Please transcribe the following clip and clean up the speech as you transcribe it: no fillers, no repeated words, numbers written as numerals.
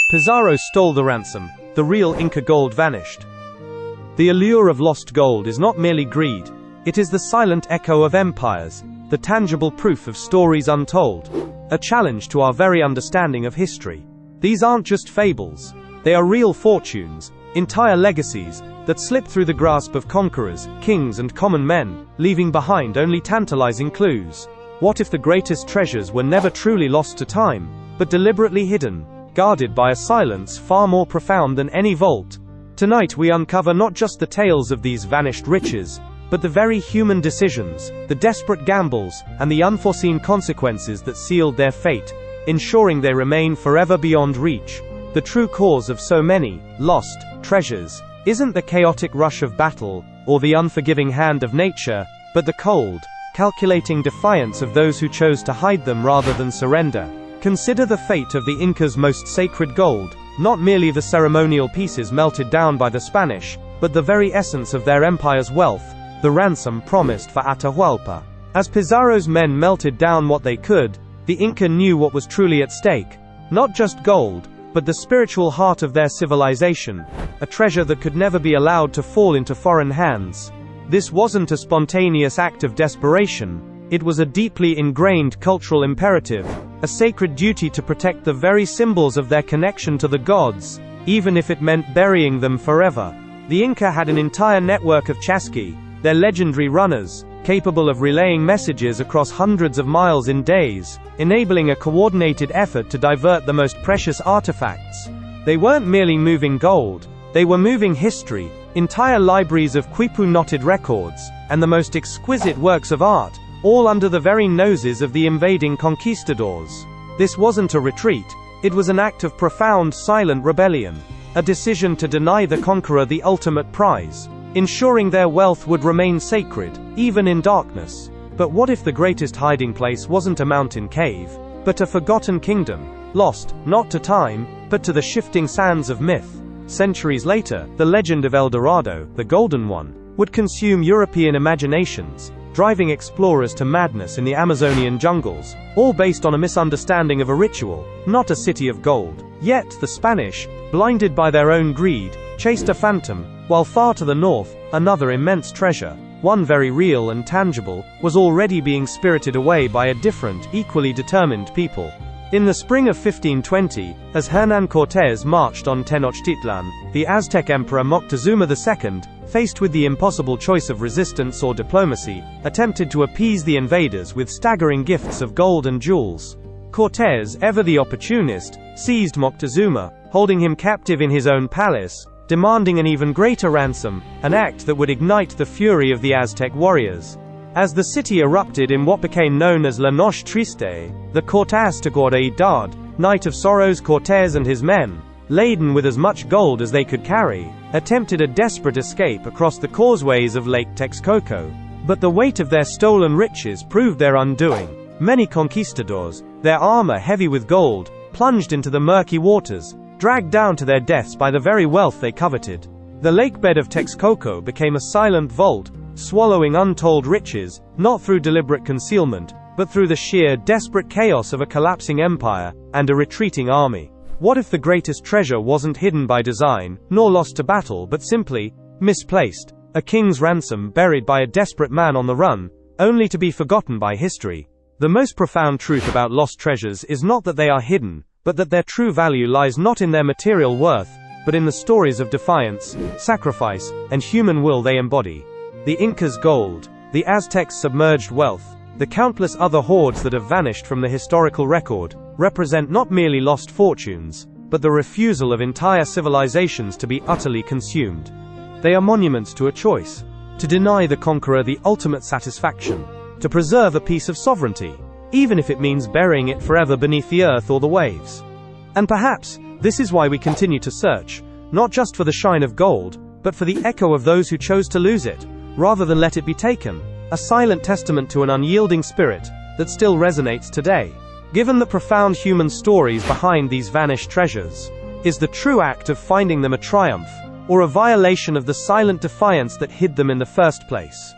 Pizarro stole the ransom. The real Inca gold vanished. The allure of lost gold is not merely greed. It is the silent echo of empires, the tangible proof of stories untold, a challenge to our very understanding of history. These aren't just fables. They are real fortunes, entire legacies, that slip through the grasp of conquerors, kings and common men, leaving behind only tantalizing clues. What if the greatest treasures were never truly lost to time, but deliberately hidden, guarded by a silence far more profound than any vault? Tonight we uncover not just the tales of these vanished riches, but the very human decisions, the desperate gambles, and the unforeseen consequences that sealed their fate, ensuring they remain forever beyond reach. The true cause of so many lost treasures isn't the chaotic rush of battle, or the unforgiving hand of nature, but the cold, calculating defiance of those who chose to hide them rather than surrender. Consider the fate of the Incas' most sacred gold, not merely the ceremonial pieces melted down by the Spanish, but the very essence of their empire's wealth, the ransom promised for Atahualpa. As Pizarro's men melted down what they could, the Inca knew what was truly at stake. Not just gold, but the spiritual heart of their civilization, a treasure that could never be allowed to fall into foreign hands. This wasn't a spontaneous act of desperation. It was a deeply ingrained cultural imperative, a sacred duty to protect the very symbols of their connection to the gods, even if it meant burying them forever. The Inca had an entire network of chasqui, their legendary runners, capable of relaying messages across hundreds of miles in days, enabling a coordinated effort to divert the most precious artifacts. They weren't merely moving gold, they were moving history, entire libraries of quipu-knotted records, and the most exquisite works of art, all under the very noses of the invading conquistadors. This wasn't a retreat, it was an act of profound silent rebellion, a decision to deny the conqueror the ultimate prize, ensuring their wealth would remain sacred, even in darkness. But what if the greatest hiding place wasn't a mountain cave, but a forgotten kingdom, lost, not to time, but to the shifting sands of myth? Centuries later, the legend of El Dorado, the Golden One, would consume European imaginations, driving explorers to madness in the Amazonian jungles, all based on a misunderstanding of a ritual, not a city of gold. Yet, the Spanish, blinded by their own greed, chased a phantom, while far to the north, another immense treasure, one very real and tangible, was already being spirited away by a different, equally determined people. In the spring of 1520, as Hernan Cortés marched on Tenochtitlan, the Aztec Emperor Moctezuma II, faced with the impossible choice of resistance or diplomacy, attempted to appease the invaders with staggering gifts of gold and jewels. Cortés, ever the opportunist, seized Moctezuma, holding him captive in his own palace, demanding an even greater ransom, an act that would ignite the fury of the Aztec warriors. As the city erupted in what became known as La Noche Triste, the Cortés Tagorda Night of Sorrows, Cortés and his men, laden with as much gold as they could carry, attempted a desperate escape across the causeways of Lake Texcoco. But the weight of their stolen riches proved their undoing. Many conquistadors, their armor heavy with gold, plunged into the murky waters, dragged down to their deaths by the very wealth they coveted. The lakebed of Texcoco became a silent vault, swallowing untold riches, not through deliberate concealment, but through the sheer, desperate chaos of a collapsing empire and a retreating army. What if the greatest treasure wasn't hidden by design, nor lost to battle, but simply misplaced? A king's ransom buried by a desperate man on the run, only to be forgotten by history. The most profound truth about lost treasures is not that they are hidden, but that their true value lies not in their material worth, but in the stories of defiance, sacrifice, and human will they embody. The Incas' gold, the Aztecs' submerged wealth, the countless other hoards that have vanished from the historical record, represent not merely lost fortunes, but the refusal of entire civilizations to be utterly consumed. They are monuments to a choice: to deny the conqueror the ultimate satisfaction, to preserve a piece of sovereignty, even if it means burying it forever beneath the earth or the waves. And perhaps, this is why we continue to search, not just for the shine of gold, but for the echo of those who chose to lose it, rather than let it be taken, a silent testament to an unyielding spirit that still resonates today. Given the profound human stories behind these vanished treasures, is the true act of finding them a triumph, or a violation of the silent defiance that hid them in the first place?